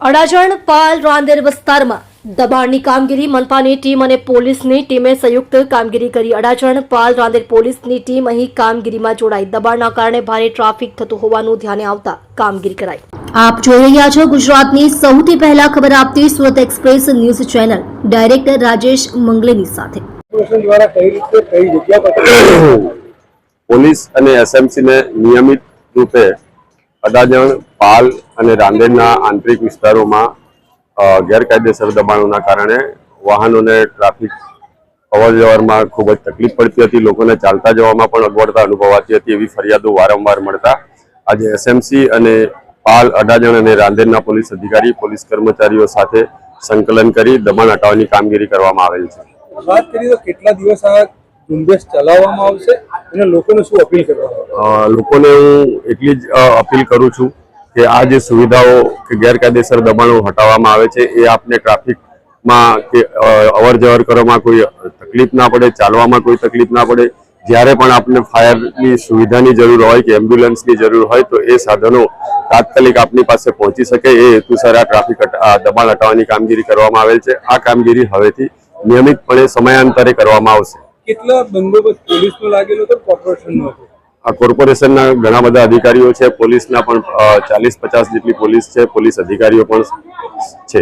અડાજણ પાલ રાંદેર વિસ્તારમાં દબાણની કામગીરી મનપાની ટીમ અને પોલીસની ટીમે સંયુક્ત કામગીરી કરી। અડાજણ પાલ રાંદેર પોલીસની ટીમ અહીં કામગીરીમાં જોડાઈ। દબાણના કારણે ભારે ટ્રાફિક થતું હોવાનું ધ્યાને આવતા કામગીરી કરાઈ। આપ જોઈ રહ્યા છો ગુજરાતની સૌથી પહેલા ખબર આપતી Surat express news channel director Rajesh Manglani સાથે। પોલીસ અને એસએમસી ને નિયમિત રૂપે અડાજણ પાલ અને રાંદેરના આંતરિક વિસ્તારોમાં ગેરકાયદેસર દબાણોના કારણે વાહનોને ટ્રાફિક અવરજવરમાં ખૂબ જ તકલીફ પડતી હતી। લોકોને ચાલતા જવામાં પણ અગવડતા અનુભવાતી હતી। એવી ફરિયાદો વારંવાર મળતા આજે એસએમસી અને પાલ અડાજણ અને રાંદેરના પોલીસ અધિકારી પોલીસ કર્મચારીઓ સાથે સંકલન કરી દબાણ હટાવવાની કામગીરી કરવામાં આવેલ છે। વાત કરીએ તો કેટલા દિવસ આ ઝુંબેશ ચલાવવામાં આવશે અને લોકોને શું અપીલ કરવામાં આવશે? લોકોને હું એટલી જ અપીલ કરું છું કે આ જે સુવિધાઓ કે ગેરકાયદેસર દબાણો હટાવવામાં આવે છે એ આપને ટ્રાફિકમાં કે અવર જવર કરવામાં કોઈ તકલીફ ના પડે, ચાલવામાં કોઈ તકલીફ ના પડે। જ્યારે પણ આપને ફાયરની સુવિધાની જરૂર હોય કે એમ્બ્યુલન્સની જરૂર હોય તો એ સાધનો તાત્કાલિક આપની પાસે પહોંચી શકે એ હેતુસર આ ટ્રાફિક દબાણ હટાવવાની કામગીરી કરવામાં આવેલ છે। આ કામગીરી હવેથી નિયમિતપણે સમયાંતરે કરવામાં આવશે। કેટલા બંદોબસ્ત પોલીસનો લાગેલો હતો, કોર્પોરેશનનો હતો? આ કોર્પોરેશનના ઘણા બધા અધિકારીઓ છે, પોલીસના પણ 40-50 જેટલી પોલીસ છે, પોલીસ અધિકારીઓ પણ છે।